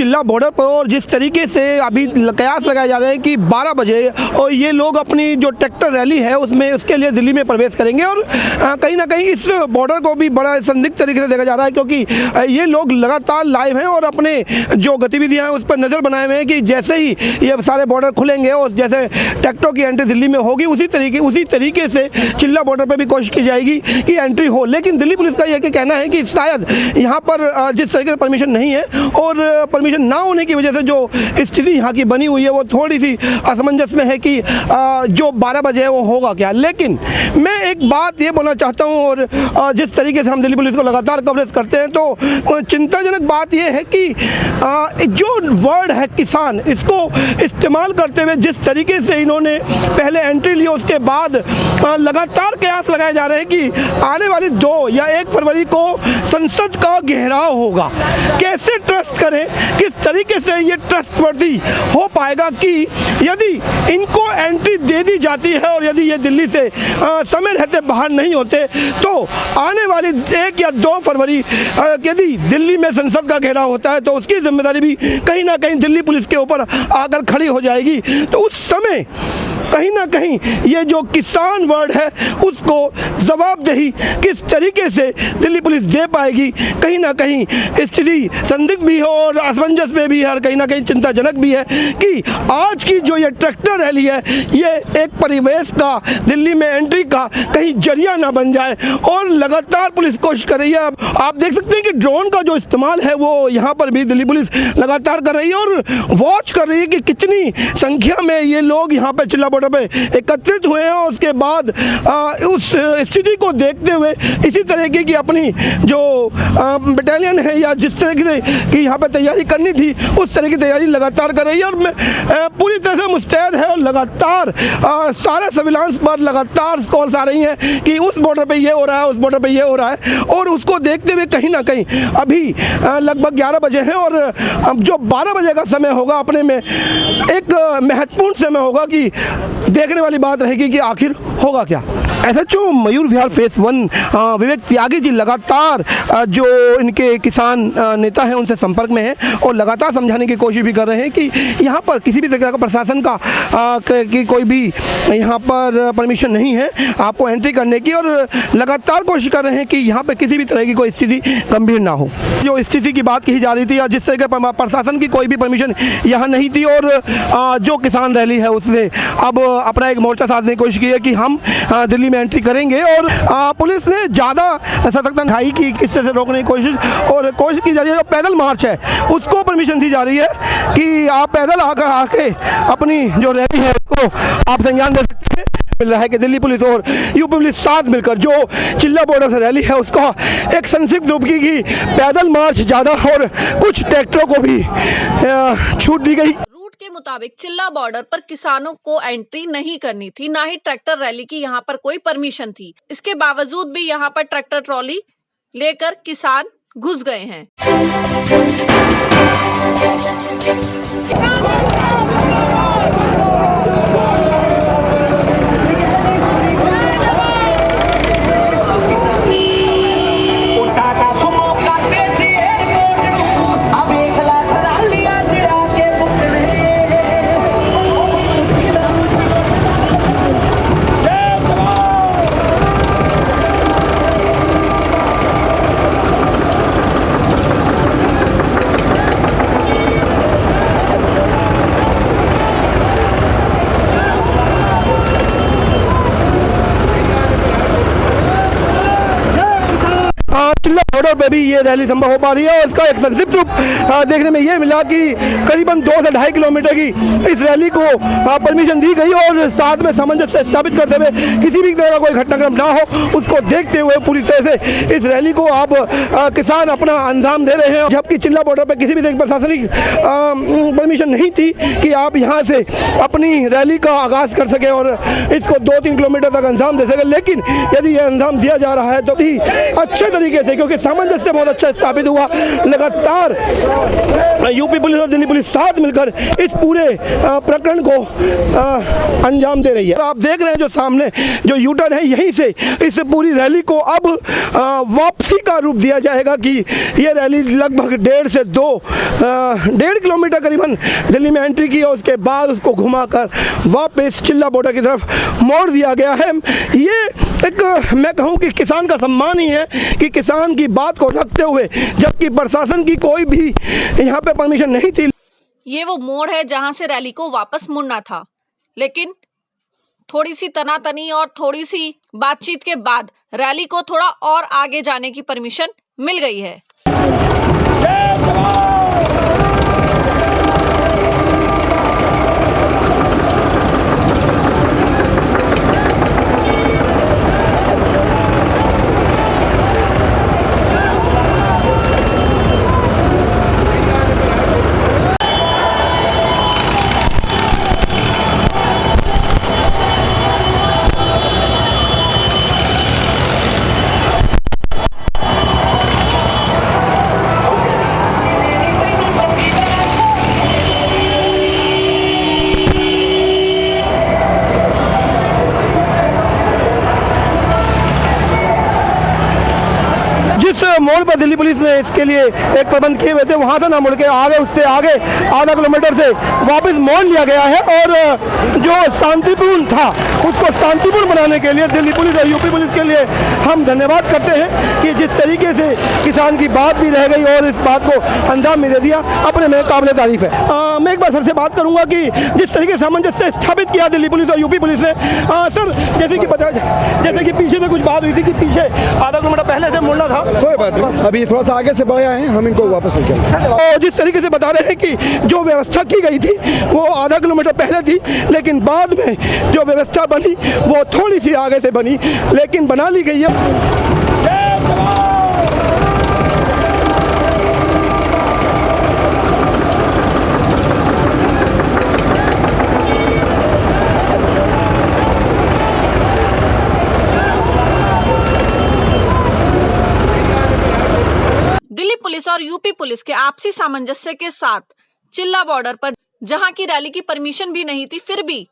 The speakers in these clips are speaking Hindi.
चिल्ला बॉर्डर पर और जिस तरीके से अभी कयास लगाए जा रहे हैं कि 12 बजे और ये लोग अपनी जो ट्रैक्टर रैली है उसमें उसके लिए दिल्ली में प्रवेश करेंगे और कहीं ना कहीं इस बॉर्डर को भी बड़ा संदिग्ध तरीके से देखा जा रहा है, क्योंकि ये लोग लगातार लाइव हैं और अपने जो गतिविधियां हैं उस पर नज़र बनाए हुए हैं कि जैसे ही ये सारे बॉर्डर खुलेंगे और जैसे ट्रैक्टरों की एंट्री दिल्ली में होगी उसी तरीके से चिल्ला बॉर्डर पर भी कोशिश की जाएगी कि एंट्री हो। लेकिन दिल्ली पुलिस का यह कहना है कि शायद यहाँ पर जिस तरीके से परमिशन नहीं है और परमिशन ना होने की वजह से जो स्थिति यहाँ की बनी हुई है वो थोड़ी सी असमंजस में है कि जो 12 बजे है वो होगा क्या। लेकिन मैं एक बात ये बोलना चाहता हूँ और जिस तरीके से हम दिल्ली पुलिस को लगातार कवरेज करते हैं तो चिंताजनक बात ये है कि जो वर्ड है किसान, इसको इस्तेमाल करते हुए जिस तरीके से इन्होंने पहले एंट्री ली उसके बाद लगातार कयास लगाए जा रहे हैं कि आने वाली 2 या 1 फरवरी को संसद का घेराव होगा। कैसे ट्रस्ट करें, किस तरीके से ये ट्रस्टवर्दी हो पाएगा कि यदि इनको एंट्री दे दी जाती है और यदि ये दिल्ली से समय रहते बाहर नहीं होते तो आने वाली 1 या 2 फरवरी यदि दिल्ली में संसद का घेराव होता है तो उसकी जिम्मेदारी भी कहीं ना कहीं दिल्ली पुलिस के ऊपर आकर खड़ी हो जाएगी। तो उस समय कहीं ना कहीं ये जो किसान वर्ड है उसको जवाबदेही किस तरीके से दिल्ली पुलिस दे पाएगी, कहीं ना कहीं स्थिति संदिग्ध भी है और असमंजस में भी है और कहीं ना कहीं चिंताजनक भी है कि आज की जो ये ट्रैक्टर रैली है ये एक परिवेश का, दिल्ली में एंट्री का कहीं जरिया ना बन जाए और लगातार पुलिस कोशिश कर रही है। आप देख सकते हैं कि ड्रोन का जो इस्तेमाल है वो यहाँ पर भी दिल्ली पुलिस लगातार कर रही है और वॉच कर रही है कि कितनी संख्या में ये लोग यहाँ पर चिल्ला बॉर्डर पे एकत्रित हुए हैं और उसके बाद उस स्थिति को देखते हुए इसी तरीके की अपनी जो बटालियन है या जिस तरीके से कि यहाँ पे तैयारी करनी थी उस तरह की तैयारी लगातार कर रही है और पूरी तरह से मुस्तैद है और लगातार सारे सर्विलांस पर लगातार कॉल्स आ रही हैं कि उस बॉर्डर पे ये हो रहा है, उस बॉर्डर पे ये हो रहा है और उसको देखते हुए कहीं ना कहीं अभी लगभग 11 बजे हैं और अब जो 12 बजे का समय होगा अपने में एक महत्वपूर्ण समय होगा कि देखने वाली बात रहेगी कि आखिर होगा क्या। एसएचओ मयूर विहार फेस 1 विवेक त्यागी जी लगातार जो इनके किसान नेता हैं उनसे संपर्क में हैं और लगातार समझाने की कोशिश भी कर रहे हैं कि यहाँ पर किसी भी तरह का प्रशासन का की कोई भी यहाँ पर परमिशन नहीं है आपको एंट्री करने की और लगातार कोशिश कर रहे हैं कि यहाँ पर किसी भी तरह की कोई स्थिति गंभीर ना हो। जो स्थिति की बात कही जा रही थी या जिस तरह के प्रशासन की कोई भी परमिशन यहाँ नहीं थी और जो किसान रैली है उससे अब अपना एक मोर्चा साधने की कोशिश की है कि हम दिल्ली में एंट्री करेंगे और पुलिस ने ज़्यादा सतर्कता दिखाई कि इस तरह से रोकने की कोशिश की जा रही है। जो पैदल मार्च है उसको परमिशन दी जा रही है कि आप पैदल आके अपनी जो रैली है उसको आप संज्ञान दे सकते हैं। मिल रहा है कि दिल्ली पुलिस और यूपी पुलिस साथ मिलकर जो चिल्ला बॉर्डर से रैली है उसका एक संक्षिप्त रूप की पैदल मार्च ज़्यादा और कुछ ट्रैक्टरों को भी छूट दी गई। के मुताबिक चिल्ला बॉर्डर पर किसानों को एंट्री नहीं करनी थी, ना ही ट्रैक्टर रैली की यहाँ पर कोई परमिशन थी। इसके बावजूद भी यहाँ पर ट्रैक्टर ट्रॉली लेकर किसान घुस गए हैं। बॉर्डर पे भी ये रैली संभव हो पा रही है और इसका एक संक्षिप्त रूप देखने में ये मिला कि करीबन 2 से 2.5 किलोमीटर की इस रैली को परमिशन दी गई और साथ में सामंजस्य स्थापित करते हुए किसी भी तरह का कोई घटनाक्रम ना हो उसको देखते हुए पूरी तरह से इस रैली को अब किसान अपना अंजाम दे रहे हैं। जबकि चिल्ला बॉर्डर पर किसी भी तरह की प्रशासनिक परमिशन नहीं थी कि आप यहाँ से अपनी रैली का आगाज़ कर सकें और इसको 2-3 किलोमीटर तक अंजाम दे सकें। लेकिन यदि यह अंजाम दिया जा रहा है तो भी अच्छे तरीके से, क्योंकि सामंजस्य बहुत अच्छा स्थापित हुआ। लगातार यूपी पुलिस और दिल्ली पुलिस साथ मिलकर इस पूरे प्रकरण को अंजाम दे रही है। आप देख रहे हैं जो सामने जो यू टर्न है, यहीं से इस पूरी रैली को अब वापसी का रूप दिया जाएगा कि ये रैली लगभग 1.5 किलोमीटर करीबन दिल्ली में एंट्री की और उसके बाद उसको घुमाकर वापस चिल्ला बॉर्डर की तरफ मोड़ दिया गया है। ये एक मैं कहूँ कि किसान का सम्मान ही है कि किसान की बात को रखते हुए, जबकि प्रशासन की कोई भी यहाँ पे परमिशन नहीं थी। ये वो मोड़ है जहां से रैली को वापस मुड़ना था, लेकिन थोड़ी सी तनातनी और थोड़ी सी बातचीत के बाद रैली को थोड़ा और आगे जाने की परमिशन मिल गई है। जिस मोड़ पर दिल्ली पुलिस ने इसके लिए एक प्रबंध किए हुए थे, वहां से ना मुड़ के आगे, उससे आगे आधा किलोमीटर से वापस मोड़ लिया गया है और जो शांतिपूर्ण था उसको शांतिपूर्ण बनाने के लिए दिल्ली पुलिस और यूपी पुलिस के लिए हम धन्यवाद करते हैं कि जिस तरीके से किसान की बात भी रह गई और इस बात को अंजाम भी दे दिया, अपने में काबिल तारीफ है। मैं एक बार सर से बात करूंगा कि जिस तरीके से सामंजस्य स्थापित किया दिल्ली पुलिस और यूपी पुलिस ने, सर जैसे कि पीछे से कुछ बात हुई थी कि पीछे आधा किलोमीटर पहले से मुड़ना था, कोई बात नहीं, अभी थोड़ा सा आगे से बढ़े हैं, हम इनको वापस ले चलेंगे। और जिस तरीके से बता रहे हैं कि जो व्यवस्था की गई थी वो आधा किलोमीटर पहले थी, लेकिन बाद में जो व्यवस्था बनी वो थोड़ी सी आगे से बनी, लेकिन बना ली गई है। दिल्ली पुलिस और यूपी पुलिस के आपसी सामंजस्य के साथ चिल्ला बॉर्डर पर जहां की रैली की परमिशन भी नहीं थी, फिर भी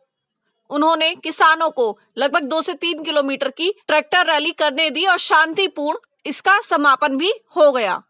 उन्होंने किसानों को लगभग 2 से 3 किलोमीटर की ट्रैक्टर रैली करने दी और शांतिपूर्ण इसका समापन भी हो गया।